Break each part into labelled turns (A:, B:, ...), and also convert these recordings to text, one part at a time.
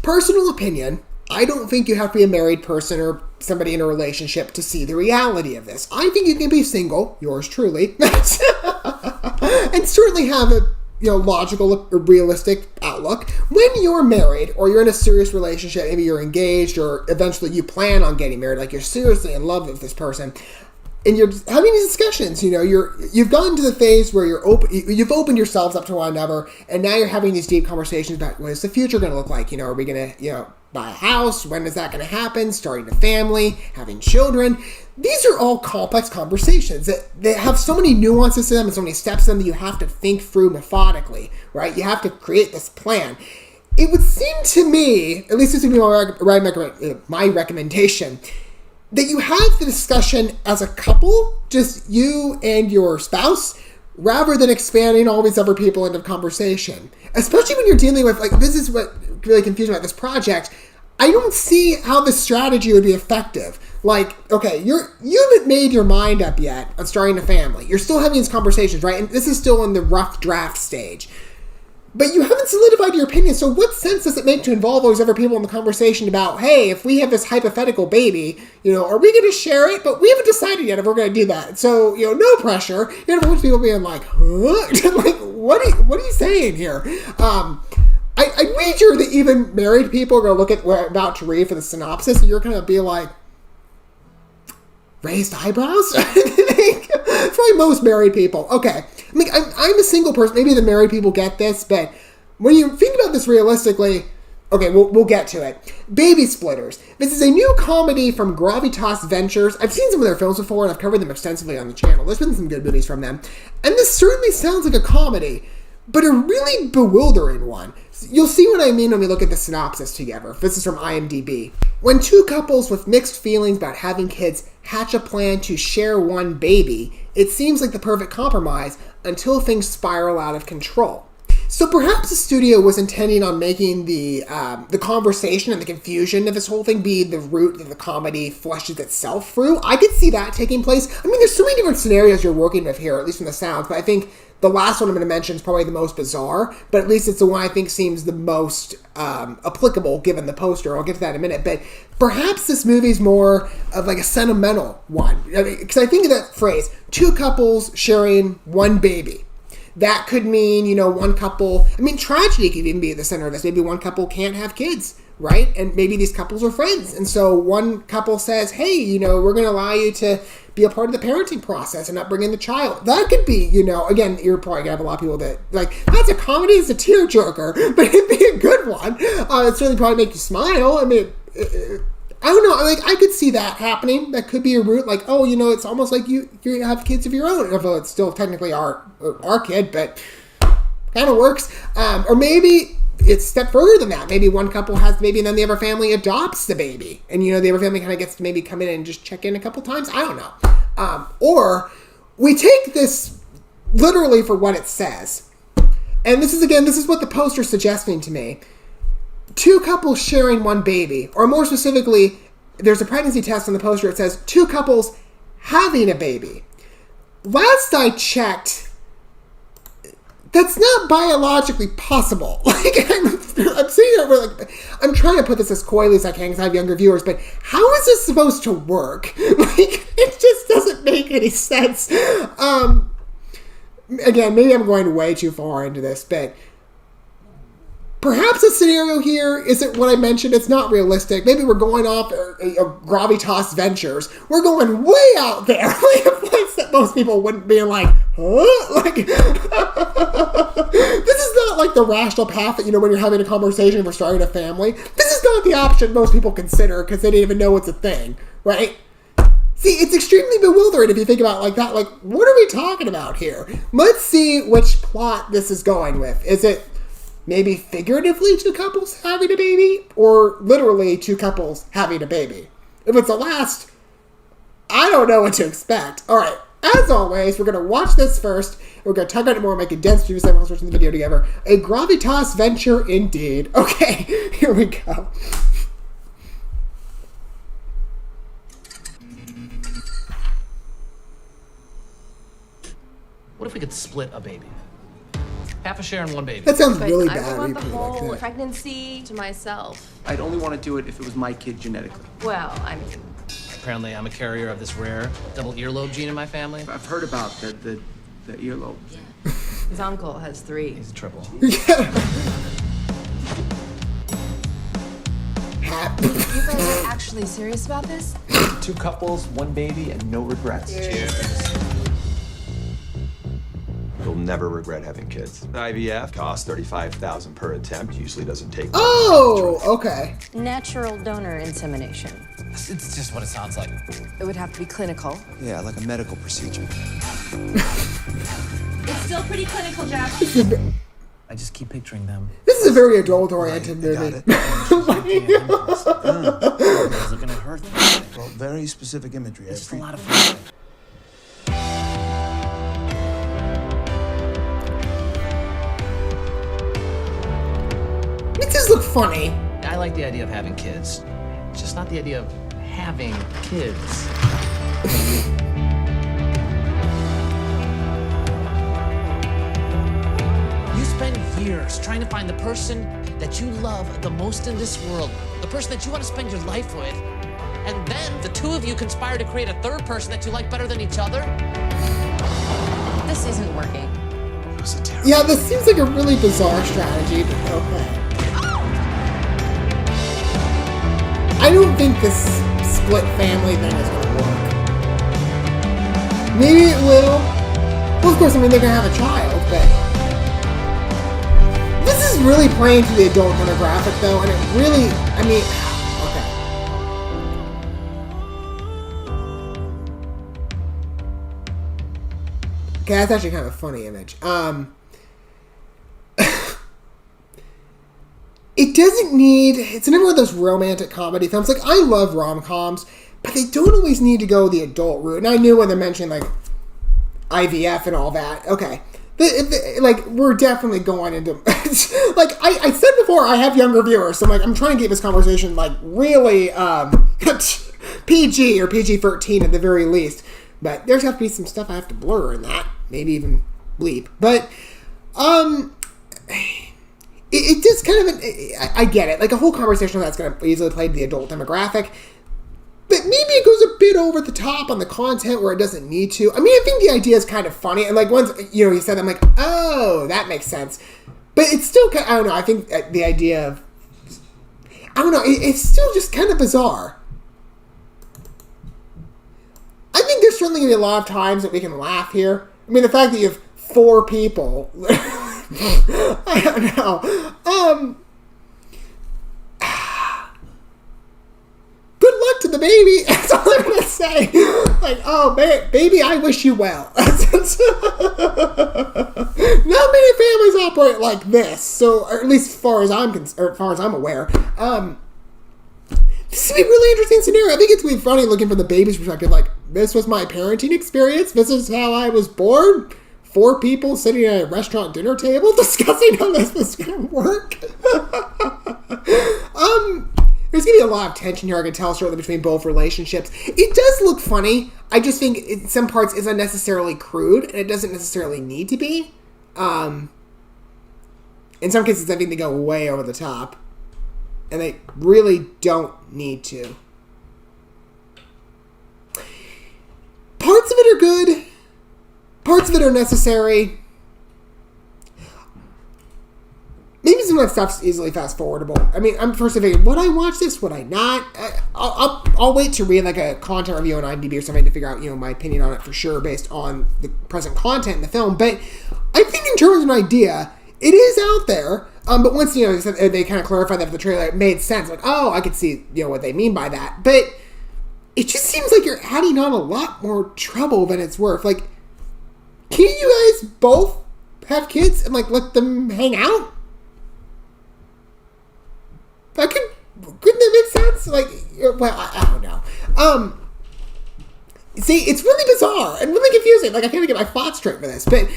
A: Personal opinion, I don't think you have to be a married person or somebody in a relationship to see the reality of this. I think you can be single, yours truly, and certainly have a logical or realistic outlook. When you're married or you're in a serious relationship, maybe you're engaged or eventually you plan on getting married, like you're seriously in love with this person, and you're having these discussions, you've gotten to the phase where you've opened yourselves up to one another, and now you're having these deep conversations about what is the future going to look like? Are we going to, buy a house? When is that going to happen? Starting a family, having children. These are all complex conversations that have so many nuances to them and so many steps to them that you have to think through methodically, right? You have to create this plan. It would seem to me, at least this would be my recommendation, that you have the discussion as a couple, just you and your spouse, rather than expanding all these other people into conversation. Especially when you're dealing with, this is what really confused me about this project. I don't see how the strategy would be effective. Okay, you haven't made your mind up yet on starting a family. You're still having these conversations, right? And this is still in the rough draft stage. But you haven't solidified your opinion, so what sense does it make to involve all these other people in the conversation about, hey, if we have this hypothetical baby, are we going to share it? But we haven't decided yet if we're going to do that. So, no pressure. You have a bunch of people being like, huh? What are you saying here? I wager that even married people are going to look at what I'm about to read for the synopsis, and you're going to be like, raised eyebrows? It's probably most married people. Okay. I'm a single person. Maybe the married people get this, but when you think about this realistically, okay, we'll get to it. Babysplitters. This is a new comedy from Gravitas Ventures. I've seen some of their films before, and I've covered them extensively on the channel. There's been some good movies from them. And this certainly sounds like a comedy, but a really bewildering one. You'll see what I mean when we look at the synopsis together. This is from IMDb. When two couples with mixed feelings about having kids hatch a plan to share one baby, it seems like the perfect compromise until things spiral out of control. So perhaps the studio was intending on making the conversation and the confusion of this whole thing be the route that the comedy fleshes itself through. I could see that taking place. There's so many different scenarios you're working with here, at least from the sounds, but I think the last one I'm going to mention is probably the most bizarre, but at least it's the one I think seems the most applicable given the poster. I'll get to that in a minute, but perhaps this movie's more of a sentimental one. Because I think of that phrase, two couples sharing one baby. That could mean, one couple, tragedy could even be at the center of this. Maybe one couple can't have kids, right? And maybe these couples are friends. And so one couple says, hey, we're going to allow you to be a part of the parenting process and not bring in the child. That could be, again, you're probably going to have a lot of people that, that's a comedy, it's a tearjerker, but it'd be a good one. It certainly probably make you smile. I don't know, I could see that happening. That could be a route, it's almost like you have kids of your own, although it's still technically our kid, but kind of works. Or maybe it's a step further than that. Maybe one couple has the baby and then the other family adopts the baby. And, the other family kind of gets to maybe come in and just check in a couple times. I don't know. Or we take this literally for what it says. And this is what the poster's suggesting to me. Two couples sharing one baby. Or more specifically, there's a pregnancy test on the poster. It says two couples having a baby. Last I checked, that's not biologically possible. I'm sitting there, I'm trying to put this as coyly as I can because I have younger viewers, but how is this supposed to work? It just doesn't make any sense. Again, maybe I'm going way too far into this, but perhaps a scenario here isn't what I mentioned. It's not realistic. Maybe we're going off Gravitas Ventures. We're going way out there. A place that most people wouldn't be like, huh? This is not the rational path that, when you're having a conversation for starting a family. This is not the option most people consider because they didn't even know it's a thing, right? See, it's extremely bewildering if you think about it like that. What are we talking about here? Let's see which plot this is going with. Is it maybe figuratively two couples having a baby, or literally two couples having a baby? If it's the last, I don't know what to expect. All right, as always, we're going to watch this first. We're going to talk about it more, make a dense review, while watching the video together. A Gravitas venture indeed. Okay, here we go.
B: What if we could split a baby? half a share in one baby.
A: That sounds
C: But
A: really
C: I
A: bad.
C: would want the
A: when you put it
C: whole
A: like that.
C: pregnancy to myself.
D: I'd only want to do it if it was my kid genetically.
C: Well, I mean,
B: Apparently, I'm a carrier of this rare double earlobe gene in my family.
D: I've heard about the earlobe.
C: his uncle has 3.
B: He's a triple.
C: You guys are actually serious about this?
E: 2 couples, 1 baby, and no regrets. You'll never regret having kids. IVF costs $35,000 per attempt. Usually doesn't take.
A: Oh, okay.
F: Natural donor insemination.
B: It's just what it sounds like.
C: It would have to be clinical.
G: Yeah, like a medical procedure.
F: It's still pretty clinical, Jack.
B: I just keep picturing them.
A: This is a very adult-oriented movie.
B: He's looking at her.
G: Well, very specific imagery.
B: It's just a lot of fun.
A: It does look funny.
B: I like the idea of having kids, just not the idea of having kids. You spend years trying to find the person that you love the most in this world, the person that you want to spend your life with, and then the two of you conspire to create a third person that you like better than each other?
F: This isn't working.
A: Yeah, this seems like a really bizarre strategy, but okay. I don't think this split family thing is going to work. Maybe it will. Well, of course, I mean, they're going to have a child, but... This is really playing to the adult demographic, though, and it really... I mean... Okay, that's actually kind of a funny image. It doesn't need... It's never one of those romantic comedy films. Like, I love rom-coms, but they don't always need to go the adult route. And I knew when they mentioned, like, IVF and all that. Okay. Like, we're definitely going into... like, I said before, I have younger viewers, so I'm like, I'm trying to keep this conversation, like, really PG or PG-13 at the very least. But there's have to be some stuff I have to blur in that. Maybe even bleep. But, it just kind of, I get it. Like, a whole conversation that's going to easily play to the adult demographic. But maybe it goes a bit over the top on the content where it doesn't need to. I mean, I think the idea is kind of funny. And, like, once, he said that, I'm like, oh, that makes sense. But it's still kind of, I don't know, I think the idea of, I don't know, it's still just kind of bizarre. I think there's certainly going to be a lot of times that we can laugh here. I mean, the fact that you have 4 people... I don't know. Good luck to the baby. That's all I'm gonna say. Like, oh, baby, I wish you well. Not many families operate like this. So, or at least as far as I'm aware. This would be a really interesting scenario. I think it's really funny looking from the baby's perspective. Like, this was my parenting experience. This is how I was born. 4 people sitting at a restaurant dinner table discussing how this was going to work. There's going to be a lot of tension here, I can tell, certainly between both relationships. It does look funny. I just think in some parts it's unnecessarily crude, and it doesn't necessarily need to be. In some cases, I think they go way over the top. And they really don't need to. Parts of it are good. Parts of it are necessary. Maybe some of that stuff's easily fast forwardable. I mean, I'm first thinking, would I watch this? Would I not? I'll wait to read like a content review on IMDb or something to figure out, my opinion on it for sure based on the present content in the film. But I think in terms of an idea, it is out there. But once, they kind of clarified that for the trailer, it made sense. Like, oh, I could see, what they mean by that. But it just seems like you're adding on a lot more trouble than it's worth. Like, can't you guys both have kids and, like, let them hang out? Couldn't that make sense? Like, well, I don't know. See, it's really bizarre and really confusing. Like, I can't even get my thoughts straight for this. But,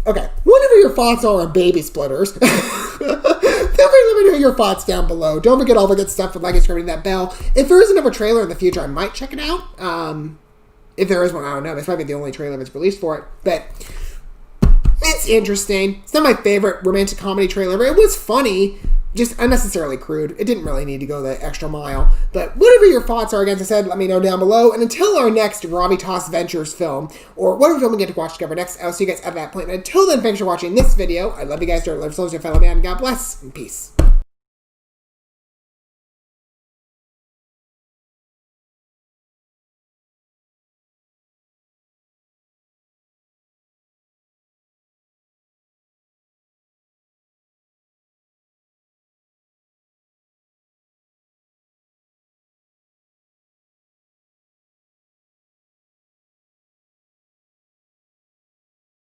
A: okay, whatever your thoughts are on Babysplitters, feel free to let me know your thoughts down below. Don't forget all the good stuff with liking, subscribing, that bell. If there is another trailer in the future, I might check it out. If there is one, I don't know. This might be the only trailer that's released for it. But it's It's interesting. It's not my favorite romantic comedy trailer, but it was funny. Just unnecessarily crude. It didn't really need to go the extra mile. But whatever your thoughts are, again, as I said, let me know down below. And until our next Gravitas Ventures film, or whatever film we get to watch together next, I'll see you guys at that point. And until then, thanks for watching this video. I love you guys. Don't love souls, your fellow man. God bless, and peace.